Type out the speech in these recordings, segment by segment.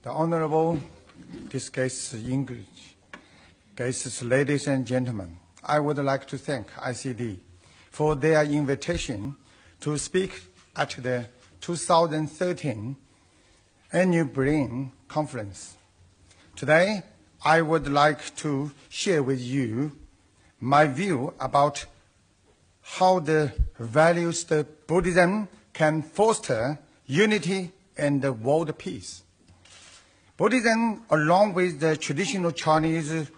The Honorable guests, ladies and gentlemen, I would like to thank ICD for their invitation to speak at the 2013 Annual Berlin Conference. Today, I would like to share with you my view about how the values of Buddhism can foster unity and world peace. Buddhism, along with the traditional Chinese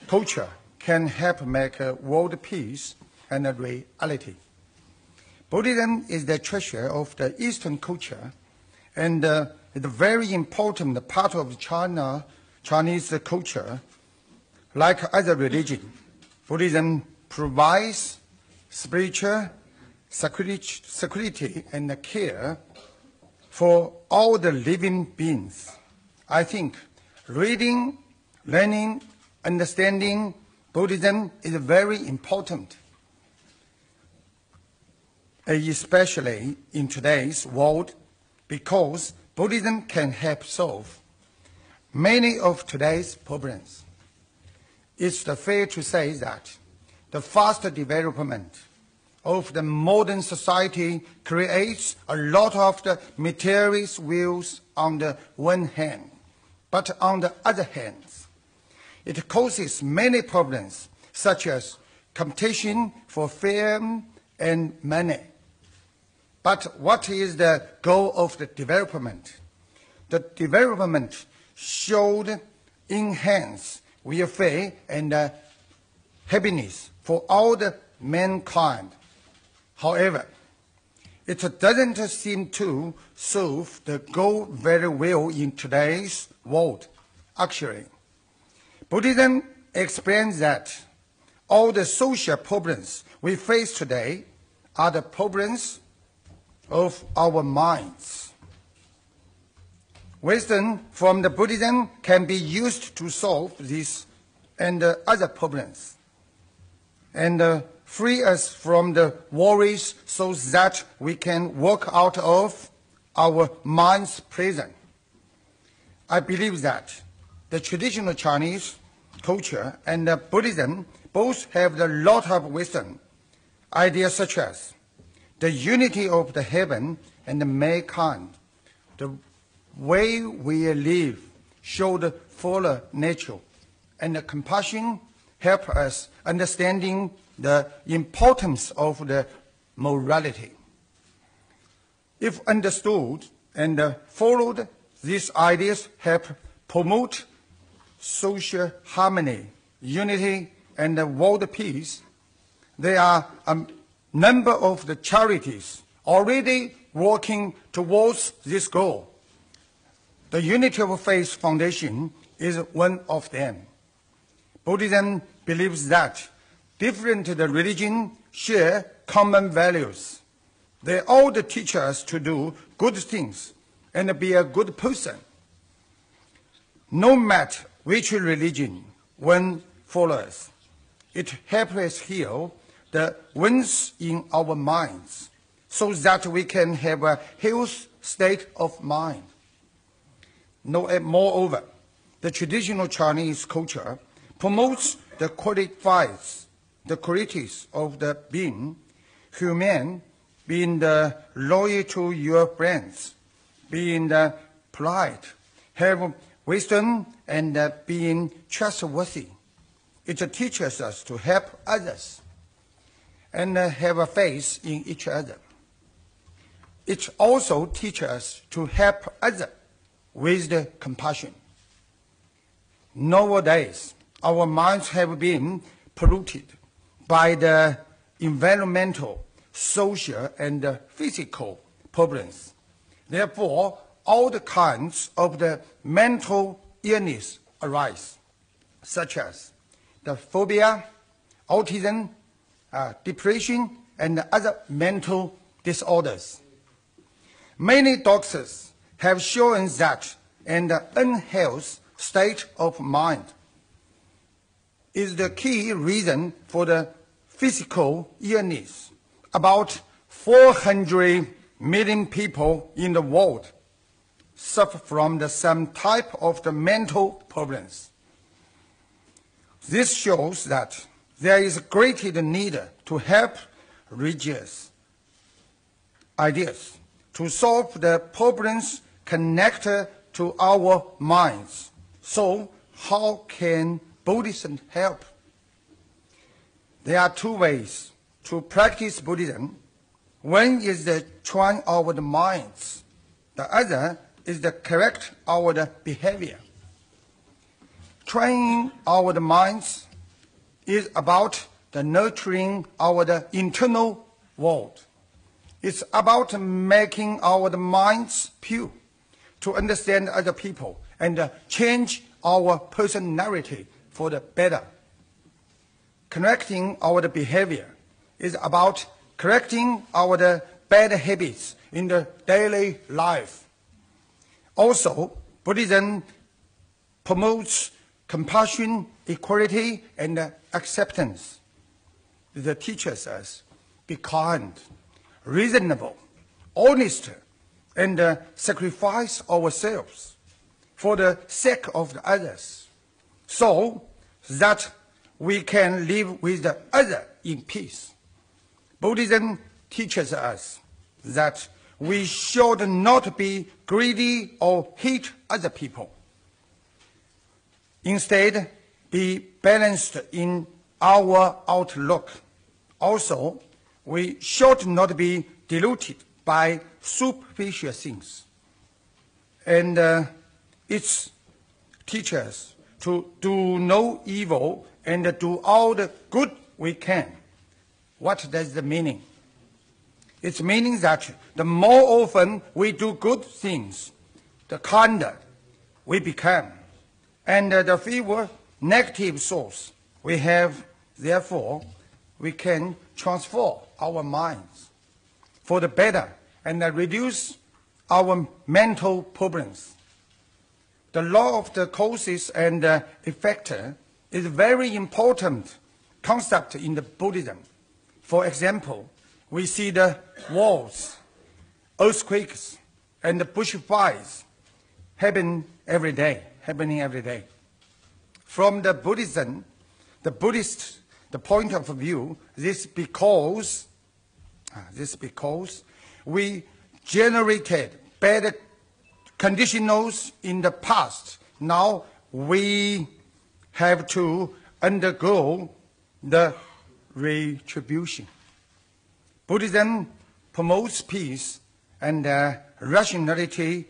culture, can help make world peace and a reality. Buddhism is the treasure of the Eastern culture and is a very important part of Chinese culture. Like other religions, Buddhism provides spiritual security and care for all the living beings. I think reading, learning, understanding Buddhism is very important, especially in today's world, because Buddhism can help solve many of today's problems. It's fair to say that the fast development of the modern society creates a lot of the materialist views on the one hand, but on the other hand, it causes many problems such as competition for fame and money. But what is the goal of the development? The development should enhance welfare and happiness for all the mankind. However, it doesn't seem to solve the goal very well in today's world. Actually, Buddhism explains that all the social problems we face today are the problems of our minds. Wisdom from the Buddhism can be used to solve these and other problems and free us from the worries so that we can walk out of our mind's prison. I believe that the traditional Chinese culture and Buddhism both have a lot of wisdom, ideas such as the unity of the heaven and the mankind, the way we live should follow nature, and the compassion help us understanding the importance of the morality. If understood and followed, these ideas help promote social harmony, unity, and world peace. There are a number of the charities already working towards this goal. The Unity of Faith Foundation is one of them. Buddhism believes that different religions share common values. They all teach us to do good things and be a good person. No matter which religion one follows, it helps us heal the wounds in our minds so that we can have a healthy state of mind. Moreover, the traditional Chinese culture promotes the qualities of the being human, being loyal to your friends, being polite, have wisdom, and being trustworthy. It teaches us to help others and have a faith in each other. It also teaches us to help others with the compassion. Nowadays, our minds have been polluted by the environmental, social, and physical problems. Therefore, all the kinds of the mental illness arise, such as the phobia, autism, depression, and other mental disorders. Many doctors have shown that an unhealthy state of mind is the key reason for the physical illness. About 400 million people in the world suffer from the same type of the mental problems. This shows that there is a greater need to help religious ideas to solve the problems connected to our minds. So, how can Buddhism help? There are two ways to practice Buddhism. One is the train our minds. The other is the correct our behavior. Training our minds is about the nurturing our internal world. It's about making our minds pure to understand other people and change our personality for the better. Correcting our behavior is about correcting our bad habits in the daily life. Also, Buddhism promotes compassion, equality, and acceptance. It teaches us be kind, reasonable, honest, and sacrifice ourselves for the sake of the others, so that we can live with the other in peace. Buddhism teaches us that we should not be greedy or hate other people. Instead, be balanced in our outlook. Also, we should not be deluded by superficial things. And it teaches us to do no evil and do all the good we can. What does the meaning? It's meaning that the more often we do good things, the kinder we become. And the fewer negative thoughts we have, therefore, we can transform our minds for the better and reduce our mental problems. The law of the causes and effect is a very important concept in the Buddhism. For example, we see the wars, earthquakes, and the bushfires happening every day. From the Buddhism, the point of view, this because we generated bad conditionals in the past. Now we have to undergo the retribution. Buddhism promotes peace and rationality.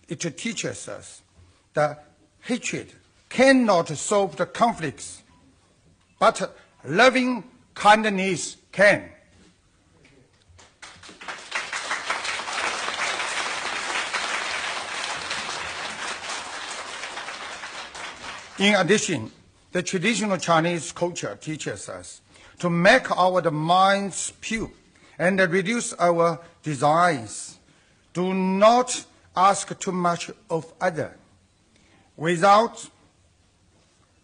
It teaches us that hatred cannot solve the conflicts, but loving kindness can. In addition, the traditional Chinese culture teaches us to make our minds pure and reduce our desires. Do not ask too much of others. Without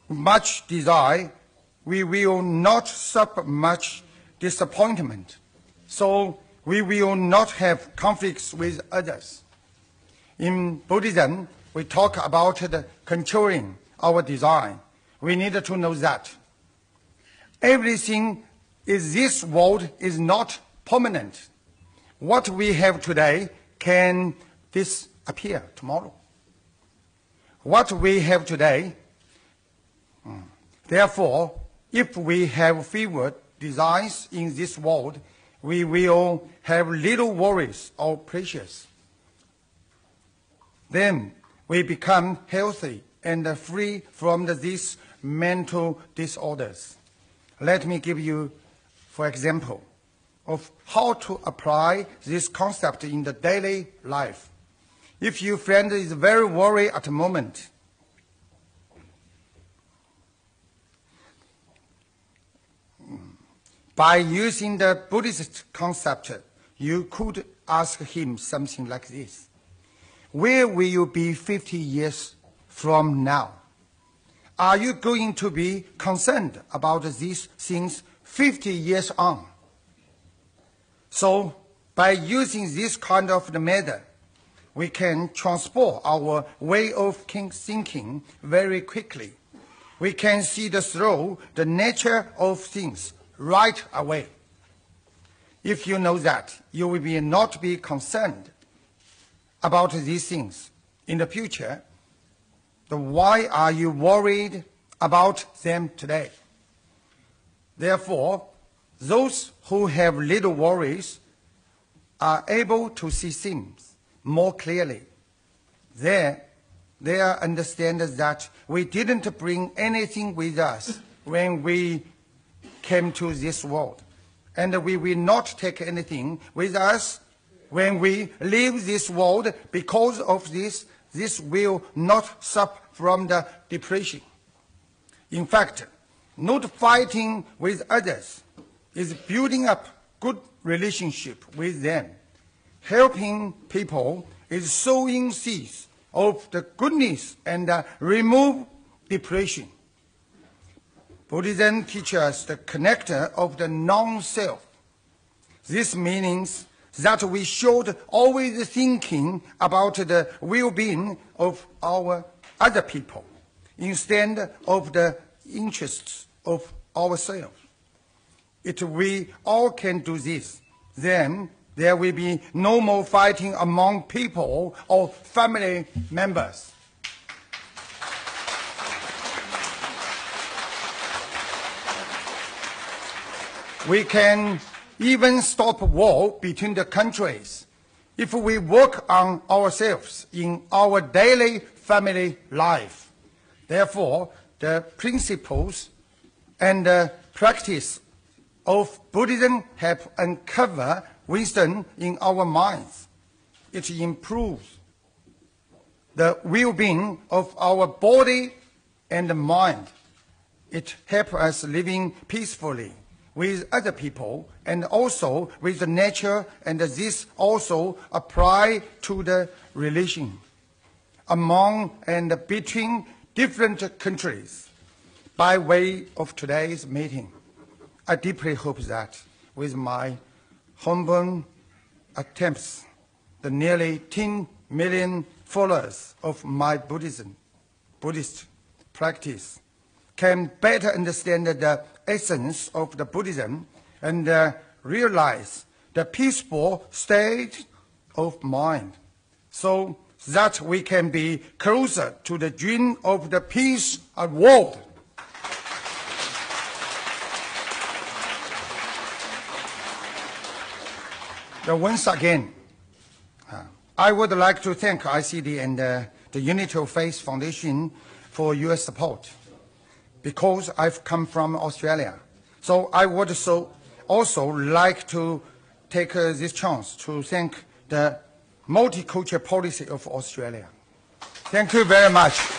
much desire, we will not suffer much disappointment. So we will not have conflicts with others. In Buddhism, we talk about the controlling our desire. We need to know that everything in this world is not permanent. What we have today can disappear tomorrow. What we have today, therefore, if we have fewer desires in this world, we will have little worries or pressures. Then we become healthy and free from these mental disorders. Let me give you, for example, of how to apply this concept in the daily life. If your friend is very worried at the moment, by using the Buddhist concept, you could ask him something like this. Where will you be 50 years from now? Are you going to be concerned about these things 50 years on? So, by using this kind of method, we can transport our way of thinking very quickly. We can see through the nature of things right away. If you know that, you will not be concerned about these things in the future. Then why are you worried about them today? Therefore, those who have little worries are able to see things more clearly. They understand that we didn't bring anything with us when we came to this world, and we will not take anything with us when we leave this world. Because of this will not suffer from the depression. In fact, not fighting with others is building up good relationship with them. Helping people is sowing seeds of the goodness and remove depression. Buddhism teaches us the connector of the non-self. This means that we should always thinking about the well-being of our other people instead of the interests of ourselves. If we all can do this, then there will be no more fighting among people or family members. We can even stop war between the countries if we work on ourselves in our daily family life. Therefore, the principles and practice of Buddhism have uncovered wisdom in our minds. It improves the well-being of our body and mind. It helps us living peacefully with other people and also with the nature, and this also applies to the relation among and between different countries. By way of today's meeting, I deeply hope that with my humble attempts, the nearly 10 million followers of my Buddhist practice can better understand the essence of the Buddhism and realize the peaceful state of mind, so that we can be closer to the dream of the peace of the world. Once again, I would like to thank ICD and the Unity of Faith Foundation for your support, because I've come from Australia. So I would also like to take this chance to thank the multicultural policy of Australia. Thank you very much.